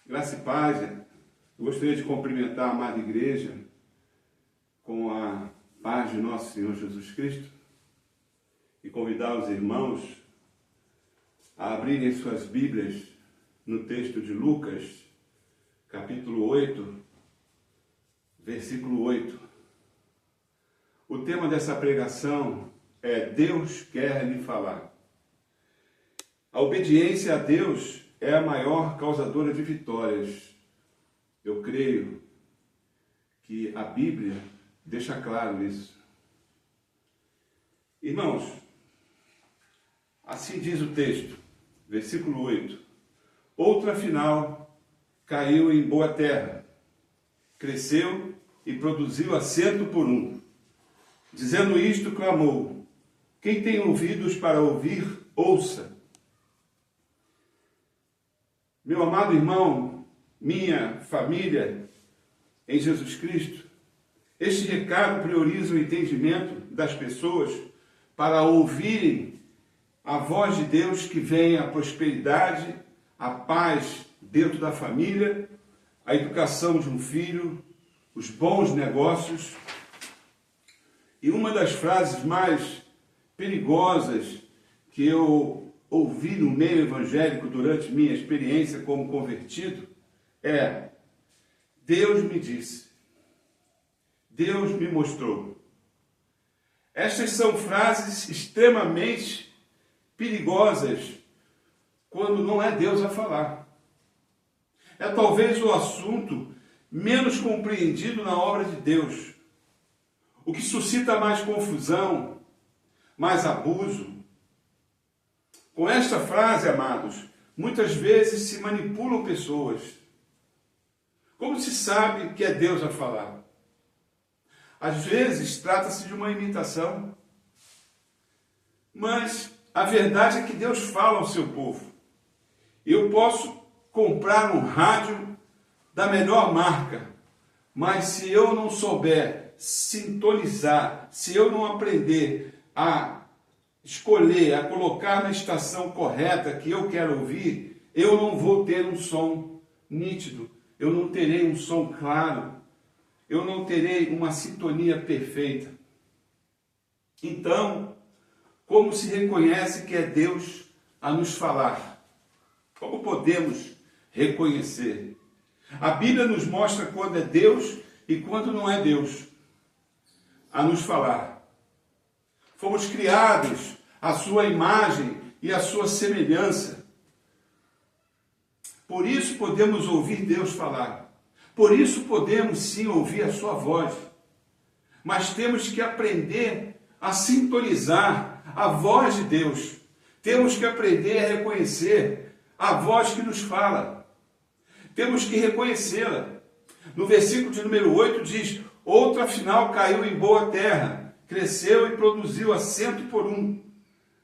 Graça e paz. Eu gostaria de cumprimentar a amada igreja com a paz de nosso Senhor Jesus Cristo e convidar os irmãos a abrirem suas Bíblias no texto de Lucas, capítulo 8, versículo 8. O tema dessa pregação é Deus quer lhe falar. A obediência a Deus é a maior causadora de vitórias. Eu creio que a Bíblia deixa claro isso. Irmãos, assim diz o texto, versículo 8. Outra afinal caiu em boa terra, cresceu e produziu a 100 por 1. Dizendo isto, clamou: quem tem ouvidos para ouvir, ouça. Meu amado irmão, minha família em Jesus Cristo, este recado prioriza o entendimento das pessoas para ouvirem a voz de Deus, que vem a prosperidade, a paz dentro da família, a educação de um filho, os bons negócios. E uma das frases mais perigosas que eu ouvi no meio evangélico durante minha experiência como convertido é: Deus me disse, Deus me mostrou. Estas são frases extremamente perigosas quando não é Deus a falar. É talvez o assunto menos compreendido na obra de Deus, o que suscita mais confusão, mais abuso. Com esta frase, amados, muitas vezes se manipulam pessoas. Como se sabe que é Deus a falar? Às vezes trata-se de uma imitação, mas a verdade é que Deus fala ao seu povo. Eu posso comprar um rádio da melhor marca, mas se eu não souber sintonizar, se eu não aprender a escolher, a colocar na estação correta que eu quero ouvir, eu não vou ter um som nítido, eu não terei um som claro, eu não terei uma sintonia perfeita. Então, como se reconhece que é Deus a nos falar? Como podemos reconhecer? A Bíblia nos mostra quando é Deus e quando não é Deus a nos falar. Fomos criados à sua imagem e à sua semelhança. Por isso podemos ouvir Deus falar. Por isso podemos sim ouvir a sua voz. Mas temos que aprender a sintonizar a voz de Deus. Temos que aprender a reconhecer a voz que nos fala. Temos que reconhecê-la. No versículo de número 8 diz: outra afinal caiu em boa terra, cresceu e produziu a 100 por 1.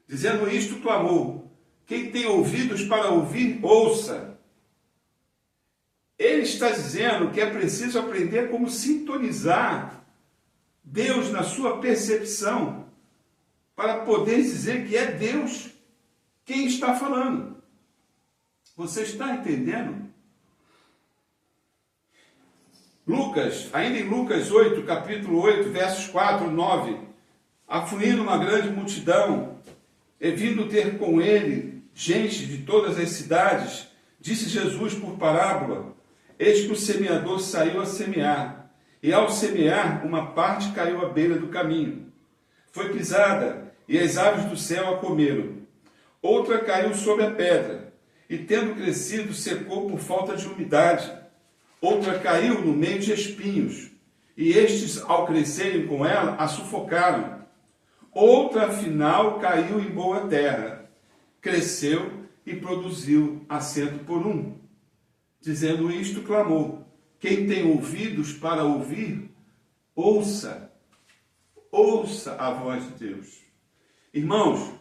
Dizendo isto, clamou: quem tem ouvidos para ouvir, ouça. Ele está dizendo que é preciso aprender como sintonizar Deus na sua percepção, para poder dizer que é Deus quem está falando. Você está entendendo? Lucas, ainda em Lucas 8, capítulo 8, versos 4 e 9, afluindo uma grande multidão, e vindo ter com ele gente de todas as cidades, disse Jesus por parábola: eis que o semeador saiu a semear, e ao semear, uma parte caiu à beira do caminho. Foi pisada, e as aves do céu a comeram. Outra caiu sobre a pedra, e tendo crescido, secou por falta de umidade. Outra caiu no meio de espinhos, e estes, ao crescerem com ela, a sufocaram. Outra, afinal, caiu em boa terra, cresceu e produziu a 100 por 1. Dizendo isto, clamou: quem tem ouvidos para ouvir, ouça. Ouça a voz de Deus. Irmãos,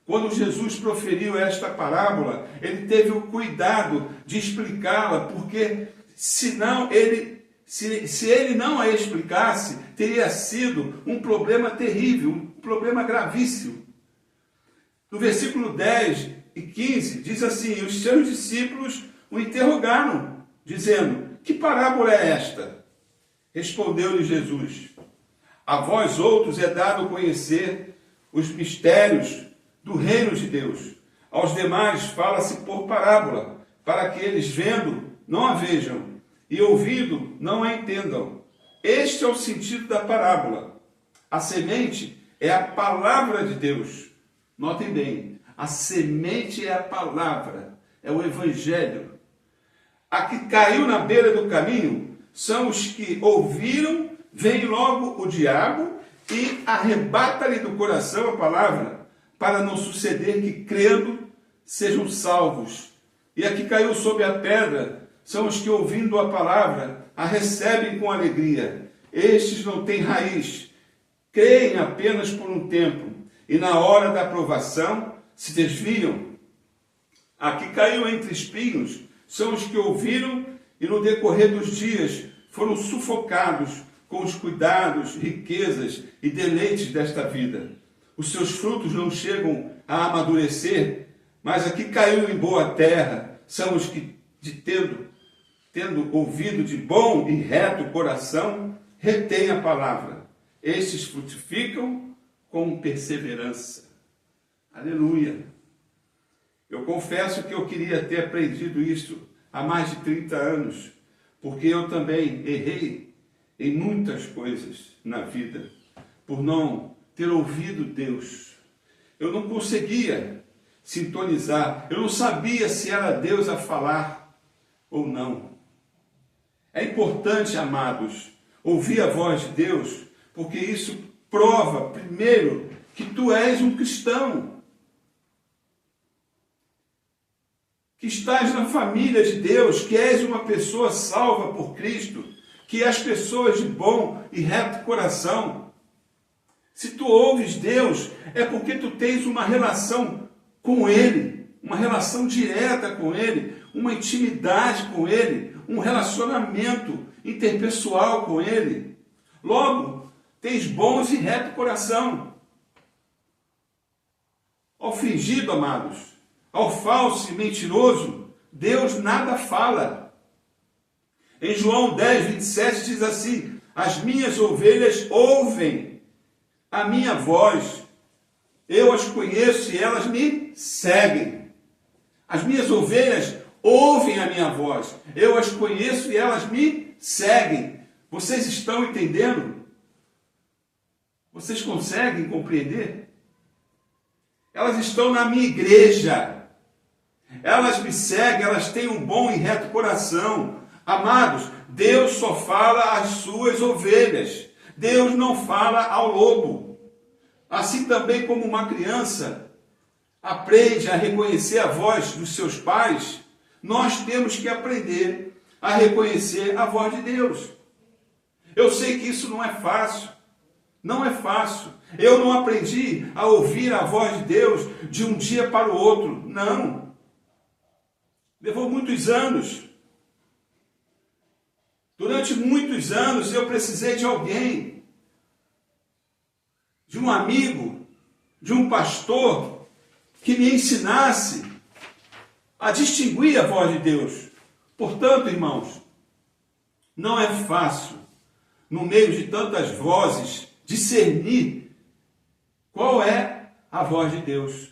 quando Jesus proferiu esta parábola, ele teve o cuidado de explicá-la, porque senão se ele não a explicasse, teria sido um problema terrível, um problema gravíssimo. No versículo 10, e 15 diz assim: e os seus discípulos o interrogaram, dizendo: que parábola é esta? Respondeu-lhe Jesus: a vós outros é dado conhecer os mistérios do reino de Deus. Aos demais fala-se por parábola, para que eles vendo não a vejam e ouvindo não a entendam. Este é o sentido da parábola. A semente é a palavra de Deus. Notem bem, a semente é a palavra, é o evangelho. A que caiu na beira do caminho são os que ouviram, vem logo o diabo e arrebata-lhe do coração a palavra, para não suceder que, crendo, sejam salvos. E a que caiu sobre a pedra são os que, ouvindo a palavra, a recebem com alegria. Estes não têm raiz, creem apenas por um tempo, e na hora da aprovação se desviam. A que caiu entre espinhos são os que ouviram e no decorrer dos dias foram sufocados com os cuidados, riquezas e deleites desta vida. Os seus frutos não chegam a amadurecer, mas a que caiu em boa terra são os que, tendo ouvido de bom e reto coração, retêm a palavra. Estes frutificam com perseverança. Aleluia! Eu confesso que eu queria ter aprendido isso há mais de 30 anos, porque eu também errei em muitas coisas na vida, por não ter ouvido Deus. Eu não conseguia sintonizar, eu não sabia se era Deus a falar ou não. É importante, amados, ouvir a voz de Deus, porque isso prova, primeiro, que tu és um cristão, que estás na família de Deus, que és uma pessoa salva por Cristo, que és pessoas de bom e reto coração. Se tu ouves Deus, é porque tu tens uma relação com Ele, uma relação direta com Ele, uma intimidade com Ele, um relacionamento interpessoal com Ele. Logo, tens bons e reto coração. Ao fingido, amados, ao falso e mentiroso, Deus nada fala. Em João 10, 27 diz assim: as minhas ovelhas ouvem a minha voz, eu as conheço e elas me seguem. As minhas ovelhas ouvem a minha voz, eu as conheço e elas me seguem. Vocês estão entendendo? Vocês conseguem compreender? Elas estão na minha igreja, elas me seguem, elas têm um bom e reto coração. Amados, Deus só fala às suas ovelhas, Deus não fala ao lobo. Assim também como uma criança aprende a reconhecer a voz dos seus pais, nós temos que aprender a reconhecer a voz de Deus. Eu sei que isso não é fácil, não é fácil. Eu não aprendi a ouvir a voz de Deus de um dia para o outro, não. Levou muitos anos. Durante muitos anos eu precisei de alguém, de um amigo, de um pastor, que me ensinasse a distinguir a voz de Deus. Portanto, irmãos, não é fácil, no meio de tantas vozes, discernir qual é a voz de Deus.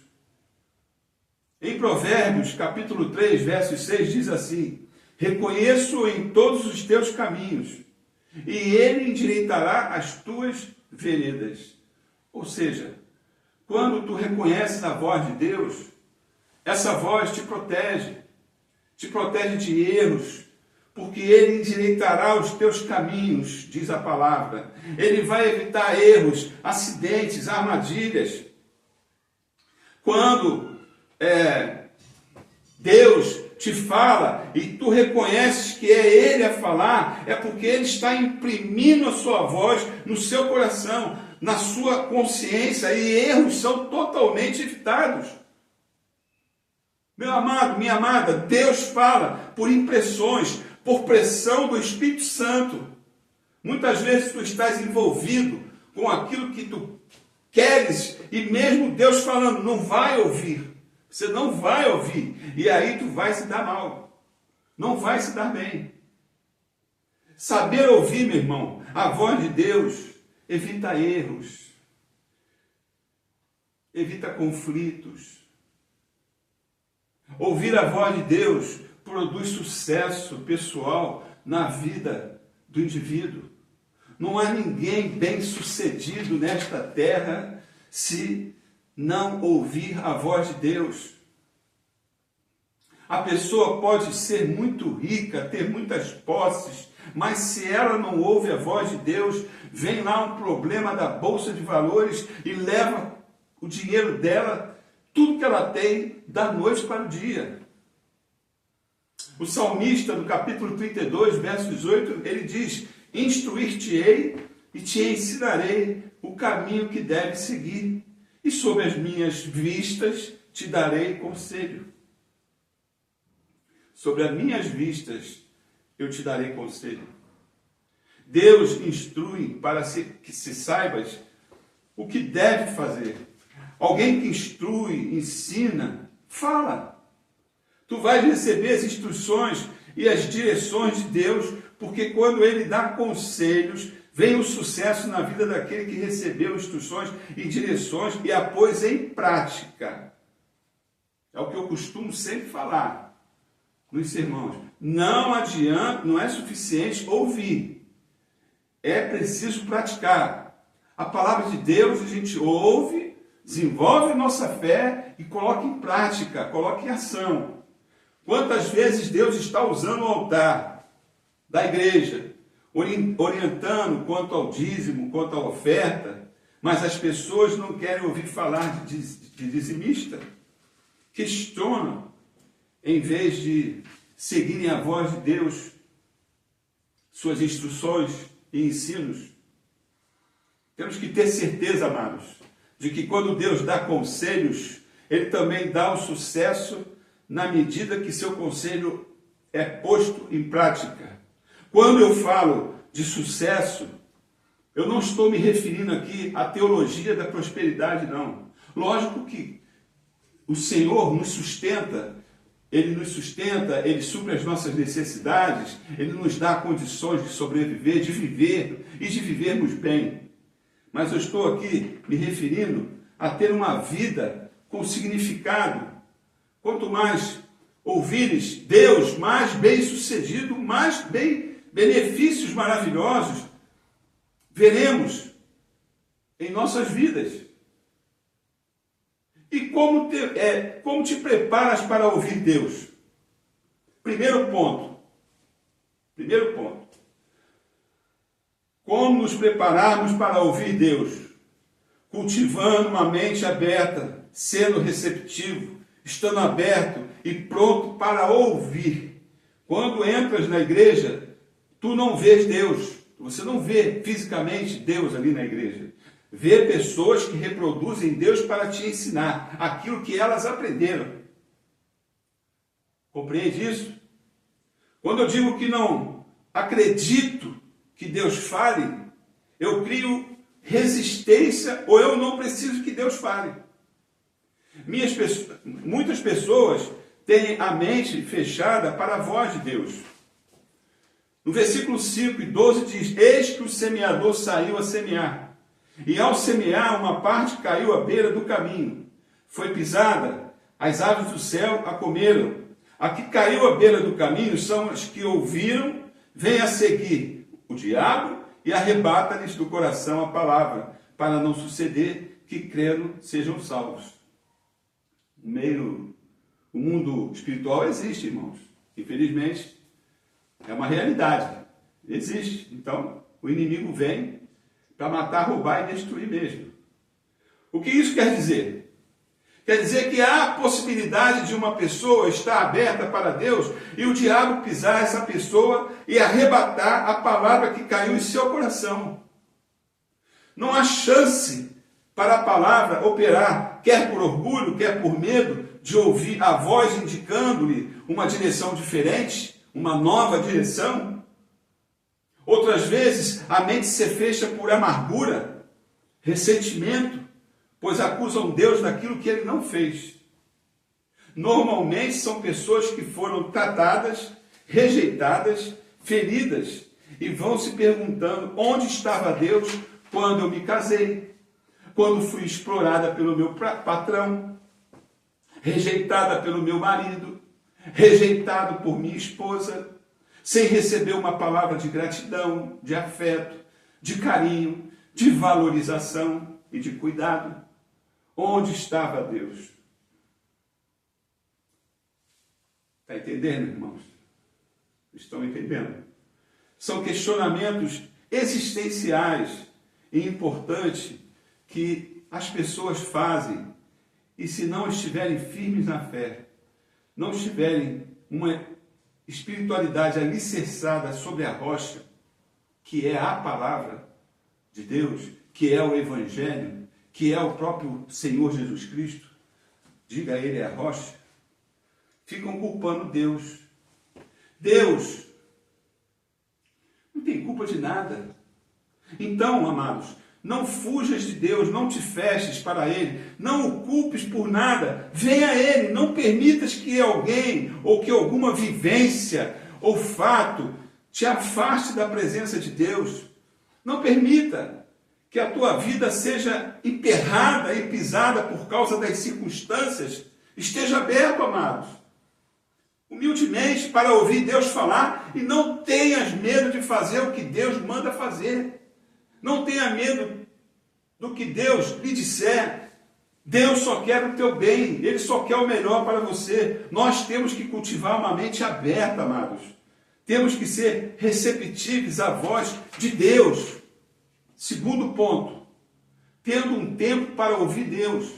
Em Provérbios, capítulo 3, verso 6, diz assim: reconheço em todos os teus caminhos, e ele endireitará as tuas veredas. Ou seja, quando tu reconheces a voz de Deus, essa voz te protege de erros, porque ele endireitará os teus caminhos, diz a palavra. Ele vai evitar erros, acidentes, armadilhas. Quando Deus te fala e tu reconheces que é Ele a falar, é porque Ele está imprimindo a sua voz no seu coração, na sua consciência, e erros são totalmente evitados. Meu amado, minha amada, Deus fala por impressões, por pressão do Espírito Santo. Muitas vezes tu estás envolvido com aquilo que tu queres, e mesmo Deus falando, não vai ouvir, Você não vai ouvir. E aí tu vai se dar mal. Não vai se dar bem. Saber ouvir, meu irmão, a voz de Deus evita erros. Evita conflitos. Ouvir a voz de Deus produz sucesso pessoal na vida do indivíduo. Não há ninguém bem-sucedido nesta terra se não ouvir a voz de Deus. A pessoa pode ser muito rica, ter muitas posses, mas se ela não ouve a voz de Deus, vem lá um problema da Bolsa de Valores e leva o dinheiro dela, tudo que ela tem, da noite para o dia. O salmista, no capítulo 32, verso 18, ele diz: instruir-te-ei e te ensinarei o caminho que deves seguir, e sob as minhas vistas te darei conselho. Sobre as minhas vistas eu te darei conselho. Deus instrui para que se saibas o que deve fazer. Alguém que instrui, ensina, fala. Tu vais receber as instruções e as direções de Deus, porque quando Ele dá conselhos, vem o sucesso na vida daquele que recebeu instruções e direções e a pôs em prática. É o que eu costumo sempre falar nos sermões. Não adianta, não é suficiente ouvir. É preciso praticar. A palavra de Deus a gente ouve, desenvolve nossa fé e coloca em prática, coloca em ação. Quantas vezes Deus está usando o altar da igreja, orientando quanto ao dízimo, quanto à oferta, mas as pessoas não querem ouvir falar de dizimista. Questionam, em vez de seguirem a voz de Deus, suas instruções e ensinos. Temos que ter certeza, amados, de que quando Deus dá conselhos, Ele também dá o sucesso na medida que seu conselho é posto em prática. Quando eu falo de sucesso, eu não estou me referindo aqui à teologia da prosperidade, não. Lógico que o Senhor nos sustenta, Ele supre as nossas necessidades, Ele nos dá condições de sobreviver, de viver e de vivermos bem. Mas eu estou aqui me referindo a ter uma vida com significado. Quanto mais ouvires Deus, mais bem-sucedido, mais benefícios maravilhosos veremos em nossas vidas. E como te preparas para ouvir Deus? Primeiro ponto. Como nos prepararmos para ouvir Deus? Cultivando uma mente aberta, sendo receptivo, estando aberto e pronto para ouvir. Quando entras na igreja, tu não vês Deus. Você não vê fisicamente Deus ali na igreja. Vê pessoas que reproduzem Deus para te ensinar aquilo que elas aprenderam. Compreende isso? Quando eu digo que não acredito que Deus fale, eu crio resistência ou eu não preciso que Deus fale. Muitas pessoas têm a mente fechada para a voz de Deus. No versículo 5 e 12 diz: eis que o semeador saiu a semear, e ao semear uma parte caiu à beira do caminho, foi pisada, as aves do céu a comeram. A que caiu à beira do caminho são as que ouviram, vem a seguir o diabo e arrebata-lhes do coração a palavra, para não suceder que crendo sejam salvos. O mundo espiritual existe, irmãos. Infelizmente, é uma realidade. Existe. Então, o inimigo vem para matar, roubar e destruir mesmo. O que isso quer dizer? Quer dizer que há a possibilidade de uma pessoa estar aberta para Deus e o diabo pisar essa pessoa e arrebatar a palavra que caiu em seu coração. Não há chance para a palavra operar, quer por orgulho, quer por medo de ouvir a voz indicando-lhe uma direção diferente, uma nova direção. Outras vezes, a mente se fecha por amargura, ressentimento, pois acusam Deus daquilo que Ele não fez. Normalmente são pessoas que foram tratadas, rejeitadas, feridas, e vão se perguntando onde estava Deus quando eu me casei, quando fui explorada pelo meu patrão, rejeitada pelo meu marido, rejeitado por minha esposa, sem receber uma palavra de gratidão, de afeto, de carinho, de valorização e de cuidado. Onde estava Deus? Está entendendo, irmãos? Estão entendendo? São questionamentos existenciais e importantes que as pessoas fazem, e se não estiverem firmes na fé, não tiverem uma espiritualidade alicerçada sobre a rocha, que é a palavra de Deus, que é o Evangelho, que é o próprio Senhor Jesus Cristo, diga a Ele é a rocha, ficam culpando Deus. Deus não tem culpa de nada. Então, amados, não fujas de Deus, não te feches para Ele, não o culpes por nada, venha a Ele, não permitas que alguém ou que alguma vivência ou fato te afaste da presença de Deus. Não permita que a tua vida seja emperrada e pisada por causa das circunstâncias. Esteja aberto, amados, humildemente para ouvir Deus falar, e não tenhas medo de fazer o que Deus manda fazer. Não tenha medo do que Deus lhe disser. Deus só quer o teu bem, Ele só quer o melhor para você. Nós temos que cultivar uma mente aberta, amados. Temos que ser receptivos à voz de Deus. Segundo ponto, tendo um tempo para ouvir Deus.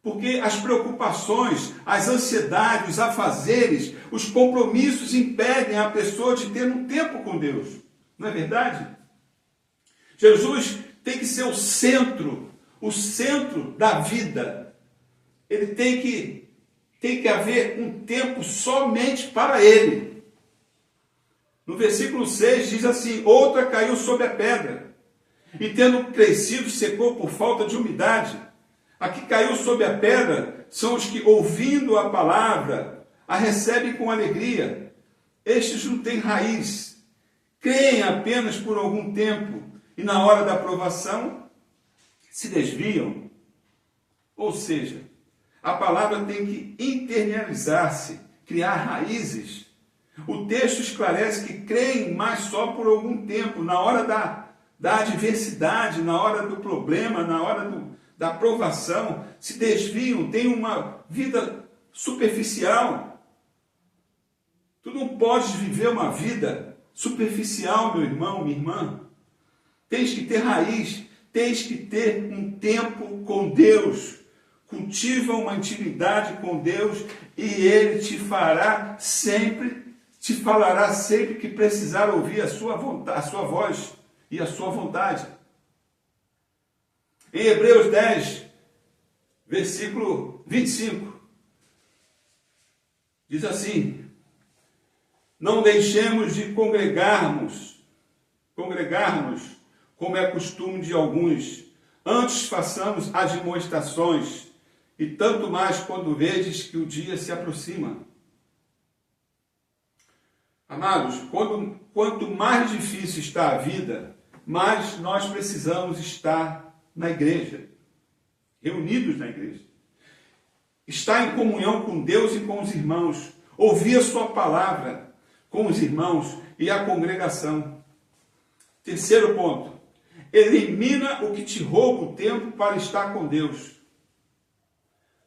Porque as preocupações, as ansiedades, os afazeres, os compromissos impedem a pessoa de ter um tempo com Deus. Não é verdade? Jesus tem que ser o centro da vida. Ele tem que haver um tempo somente para Ele. No versículo 6 diz assim: outra caiu sobre a pedra, e tendo crescido, secou por falta de umidade. A que caiu sobre a pedra são os que, ouvindo a palavra, a recebem com alegria. Estes não têm raiz, creem apenas por algum tempo, e na hora da provação se desviam. Ou seja, a palavra tem que internalizar-se, criar raízes. O texto esclarece que creem, mas só por algum tempo, na hora da adversidade, na hora do problema, na hora da provação, se desviam, têm uma vida superficial. Tu não podes viver uma vida superficial, meu irmão, minha irmã. Tens que ter raiz, tens que ter um tempo com Deus. Cultiva uma intimidade com Deus e Ele te falará sempre que precisar ouvir a sua voz e a sua vontade. Em Hebreus 10, versículo 25, diz assim: não deixemos de congregar-nos, como é costume de alguns, antes façamos admoestações, e tanto mais quando vedes que o dia se aproxima. Amados, quanto mais difícil está a vida, mais nós precisamos estar na igreja, reunidos na igreja. Estar em comunhão com Deus e com os irmãos, ouvir a sua palavra com os irmãos e a congregação. Terceiro ponto, elimina o que te rouba o tempo para estar com Deus.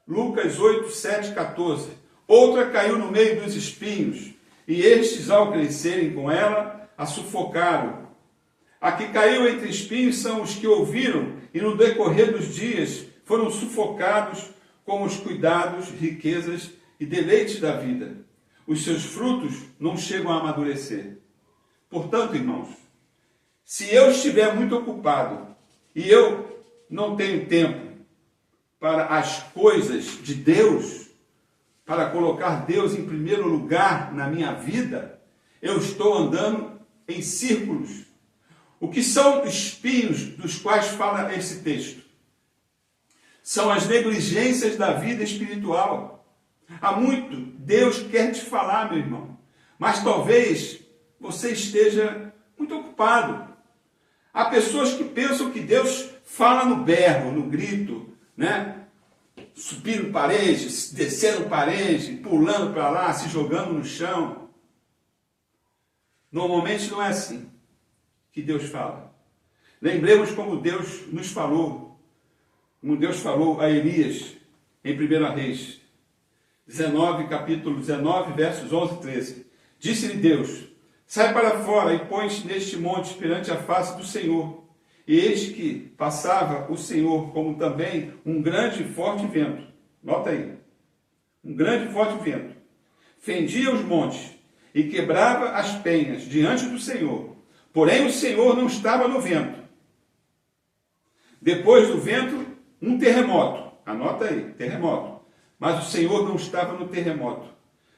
Lucas 8, 7, 14. Outra caiu no meio dos espinhos, e estes, ao crescerem com ela, a sufocaram. A que caiu entre espinhos são os que ouviram, e no decorrer dos dias foram sufocados com os cuidados, riquezas e deleites da vida. Os seus frutos não chegam a amadurecer. Portanto, irmãos, se eu estiver muito ocupado e eu não tenho tempo para as coisas de Deus, para colocar Deus em primeiro lugar na minha vida, eu estou andando em círculos. O que são espinhos dos quais fala esse texto? São as negligências da vida espiritual. Há muito Deus quer te falar, meu irmão, mas talvez você esteja muito ocupado. Há pessoas que pensam que Deus fala no berro, no grito, né? Subindo parede, descendo parede, pulando para lá, se jogando no chão. Normalmente não é assim que Deus fala. Lembremos como Deus nos falou, como Deus falou a Elias em 1 Reis 19, capítulo 19, versos 11 e 13. Disse-lhe Deus: sai para fora e põe-te neste monte perante a face do Senhor. E eis que passava o Senhor como também um grande e forte vento. Nota aí. Um grande e forte vento. Fendia os montes e quebrava as penhas diante do Senhor. Porém o Senhor não estava no vento. Depois do vento, um terremoto. Anota aí, terremoto. Mas o Senhor não estava no terremoto.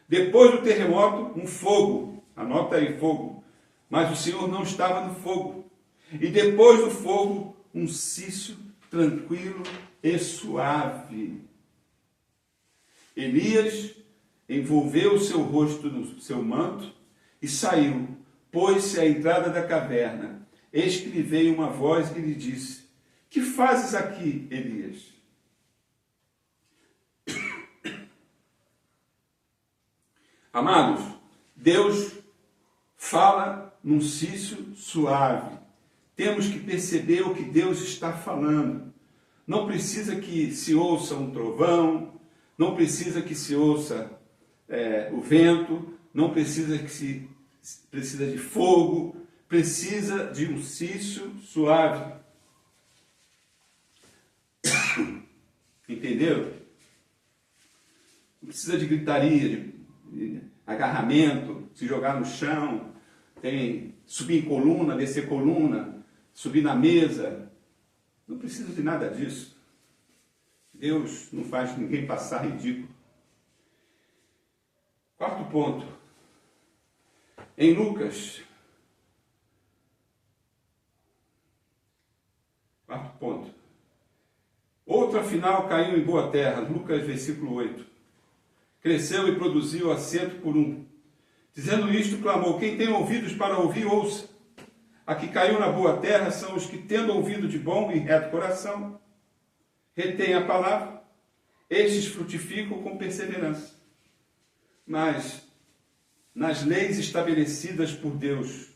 Depois do terremoto, um fogo. Anota aí, fogo. Mas o Senhor não estava no fogo. E depois do fogo, um cício tranquilo e suave. Elias envolveu o seu rosto no seu manto e saiu, pôs-se à entrada da caverna. Eis que lhe veio uma voz que lhe disse: que fazes aqui, Elias? Amados, Deus fala num cício suave. Temos que perceber o que Deus está falando. Não precisa que se ouça um trovão, não precisa que se ouça o vento, não precisa precisa de fogo, precisa de um cício suave. Entenderam? Não precisa de gritaria, de agarramento, se jogar no chão, tem subir em coluna, descer coluna, subir na mesa. Não precisa de nada disso. Deus não faz ninguém passar ridículo. Quarto ponto. Em Lucas. Quarto ponto. Outro afinal caiu em boa terra. Lucas, versículo 8. Cresceu e produziu a 100 por 1. Dizendo isto, clamou: quem tem ouvidos para ouvir, ouça. A que caiu na boa terra são os que, tendo ouvido de bom e reto coração, retêm a palavra. Estes frutificam com perseverança. Mas, nas leis estabelecidas por Deus,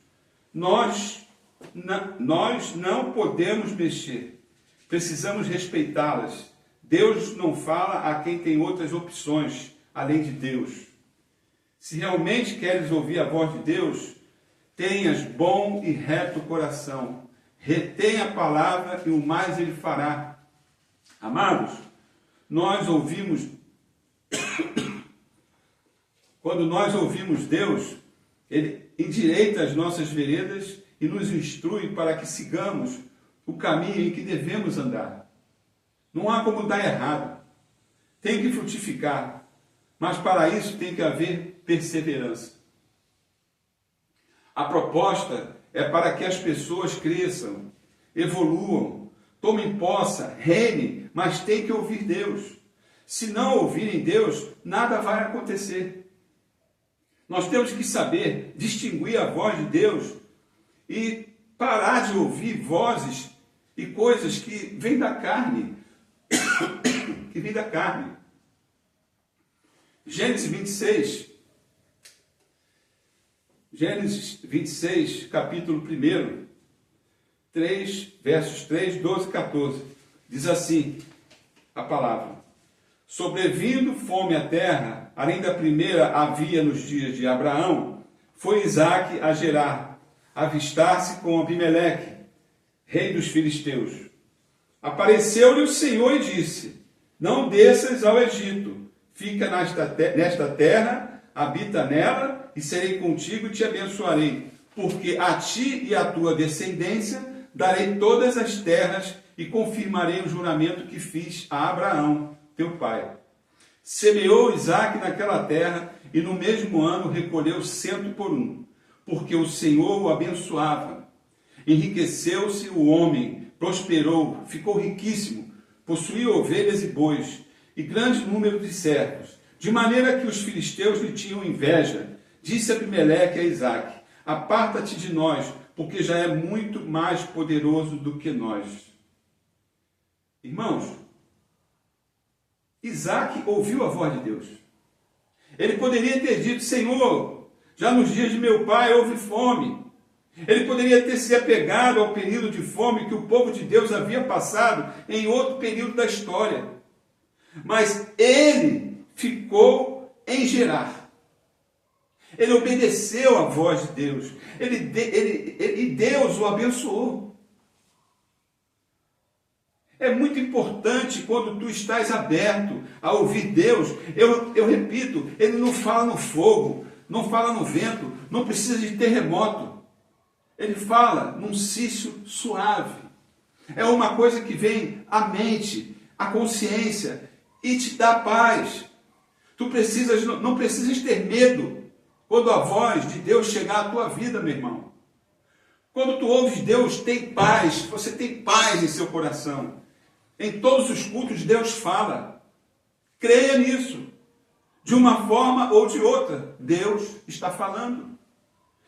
nós não podemos mexer. Precisamos respeitá-las. Deus não fala a quem tem outras opções, além de Deus. Se realmente queres ouvir a voz de Deus, tenhas bom e reto coração. Retém a palavra e o mais ele fará. Amados, nós ouvimos... Quando nós ouvimos Deus, Ele endireita as nossas veredas e nos instrui para que sigamos o caminho em que devemos andar. Não há como dar errado. Tem que frutificar. Mas para isso tem que haver perseverança. A proposta é para que as pessoas cresçam, evoluam, tomem posse, reinem, mas tem que ouvir Deus. Se não ouvirem Deus, nada vai acontecer. Nós temos que saber distinguir a voz de Deus e parar de ouvir vozes e coisas que vêm da carne. Que vêm da carne. Gênesis 26, capítulo 1, 3, versos 3, 12 e 14. Diz assim a palavra: sobrevindo fome à terra, além da primeira havia nos dias de Abraão, foi Isaque a Gerar, avistar-se com Abimeleque, rei dos filisteus. Apareceu-lhe o Senhor e disse: não desças ao Egito, fica nesta terra, habita nela, e serei contigo e te abençoarei, porque a ti e à tua descendência darei todas as terras e confirmarei o juramento que fiz a Abraão, teu pai. Semeou Isaque naquela terra e no mesmo ano recolheu 100 por 1, porque o Senhor o abençoava. Enriqueceu-se o homem, prosperou, ficou riquíssimo, possuía ovelhas e bois, e grande número de servos, de maneira que os filisteus lhe tinham inveja. Disse Abimeleque a Isaque: aparta-te de nós, porque já é muito mais poderoso do que nós. Irmãos, Isaque ouviu a voz de Deus. Ele poderia ter dito: Senhor, já nos dias de meu pai houve fome. Ele poderia ter se apegado ao período de fome que o povo de Deus havia passado em outro período da história. Mas ele ficou em Gerar. Ele obedeceu à voz de Deus. E Deus o abençoou. É muito importante quando tu estás aberto a ouvir Deus. Eu repito, ele não fala no fogo, não fala no vento, não precisa de terremoto. Ele fala num cício suave. É uma coisa que vem à mente, à consciência e te dá paz. Tu não precisas ter medo quando a voz de Deus chegar à tua vida, meu irmão. Quando tu ouves Deus, tem paz, você tem paz em seu coração. Em todos os cultos Deus fala. Creia nisso. De uma forma ou de outra, Deus está falando.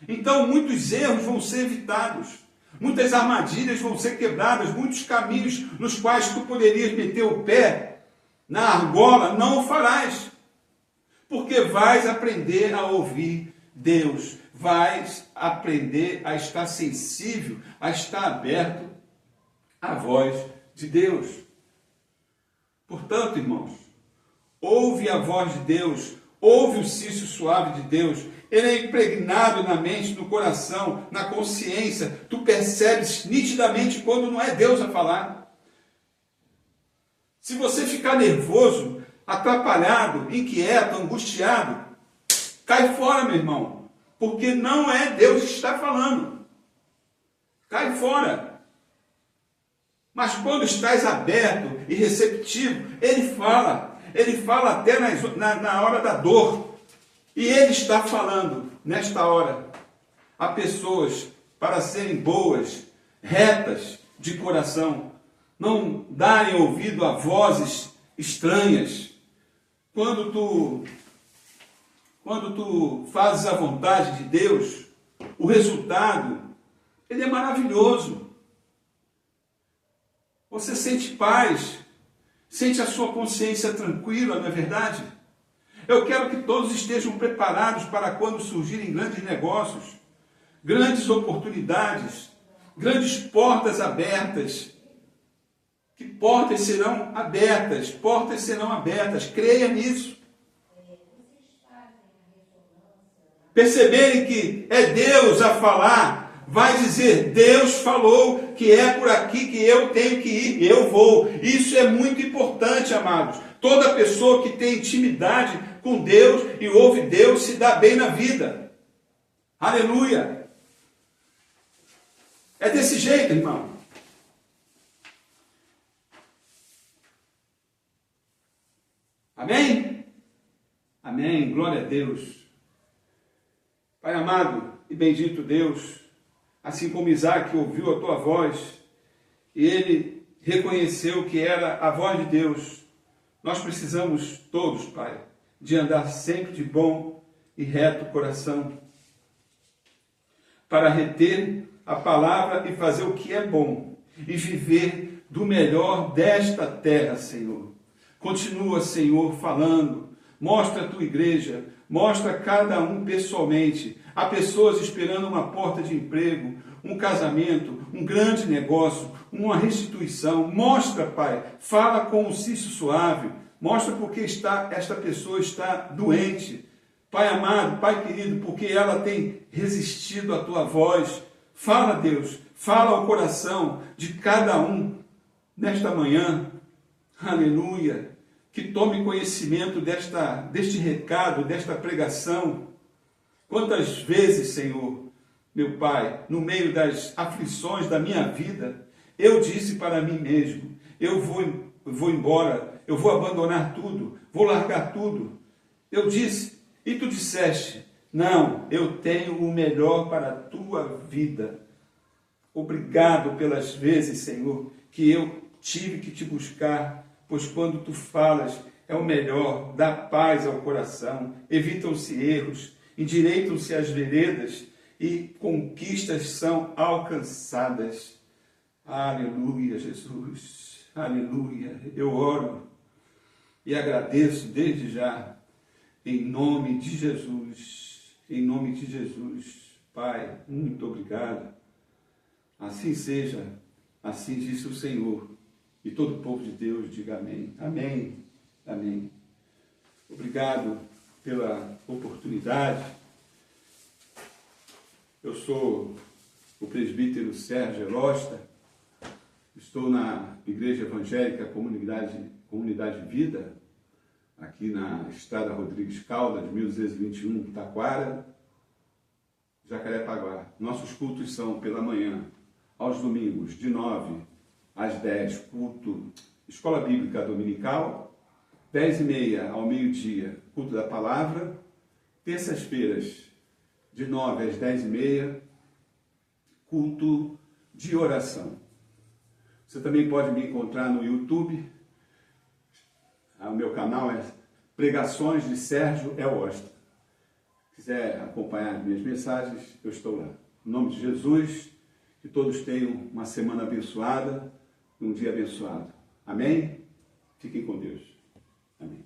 Então muitos erros vão ser evitados. Muitas armadilhas vão ser quebradas. Muitos caminhos nos quais tu poderias meter o pé na argola, não o farás. Porque vais aprender a ouvir Deus. Vais aprender a estar sensível, a estar aberto à voz de Deus. Portanto, irmãos, ouve a voz de Deus, ouve o cício suave de Deus. Ele é impregnado na mente, no coração, na consciência. Tu percebes nitidamente quando não é Deus a falar. Se você ficar nervoso, atrapalhado, inquieto, angustiado, cai fora, meu irmão. Porque não é Deus que está falando. Cai fora. Mas quando estás aberto e receptivo, Ele fala. Ele fala até na hora da dor. E Ele está falando, nesta hora, a pessoas para serem boas, retas de coração. Não darem ouvido a vozes estranhas. Quando tu fazes a vontade de Deus, o resultado, ele é maravilhoso. Você sente paz, sente a sua consciência tranquila, não é verdade? Eu quero que todos estejam preparados para quando surgirem grandes negócios, grandes oportunidades, grandes portas abertas. Que portas serão abertas? Portas serão abertas. Creia nisso. Perceberem que é Deus a falar, vai dizer: Deus falou que é por aqui que eu tenho que ir, eu vou. Isso é muito importante, amados. Toda pessoa que tem intimidade com Deus e ouve Deus se dá bem na vida. Aleluia! É desse jeito, irmão. Amém? Amém. Glória a Deus. Pai amado e bendito Deus, assim como Isaque ouviu a tua voz e ele reconheceu que era a voz de Deus, nós precisamos todos, Pai, de andar sempre de bom e reto coração, para reter a palavra e fazer o que é bom e viver do melhor desta terra, Senhor. Continua, Senhor, falando. Mostra a tua igreja, mostra cada um pessoalmente. Há pessoas esperando uma porta de emprego, um casamento, um grande negócio, uma restituição. Mostra, Pai, fala com o cício suave. Mostra porque esta pessoa está doente. Pai amado, Pai querido, porque ela tem resistido à tua voz. Fala, Deus, fala ao coração de cada um nesta manhã. Aleluia. Que tome conhecimento deste recado, desta pregação. Quantas vezes, Senhor, meu Pai, no meio das aflições da minha vida, eu disse para mim mesmo: eu vou embora, eu vou abandonar tudo, vou largar tudo. Eu disse, e tu disseste: não, eu tenho o melhor para a tua vida. Obrigado pelas vezes, Senhor, que eu tive que te buscar, pois quando tu falas é o melhor, dá paz ao coração, evitam-se erros, endireitam-se as veredas e conquistas são alcançadas. Aleluia, Jesus, aleluia. Eu oro e agradeço desde já, em nome de Jesus, em nome de Jesus. Pai, muito obrigado. Assim seja, assim disse o Senhor. E todo o povo de Deus diga amém. Amém, amém. Obrigado pela oportunidade. Eu sou o presbítero Sérgio Elosta. Estou na Igreja Evangélica Comunidade Vida, aqui na Estrada Rodrigues Caldas, 1221, Taquara, Jacarepaguá. Nossos cultos são pela manhã, aos domingos, de 9 às 10, culto Escola Bíblica Dominical, 10h30 ao meio-dia, culto da Palavra, terças-feiras, de 9 às 10h30, culto de oração. Você também pode me encontrar no YouTube. O meu canal é Pregações de Sérgio Elosta. Se quiser acompanhar as minhas mensagens, eu estou lá. Em nome de Jesus, que todos tenham uma semana abençoada e um dia abençoado. Amém? Fiquem com Deus. Amém.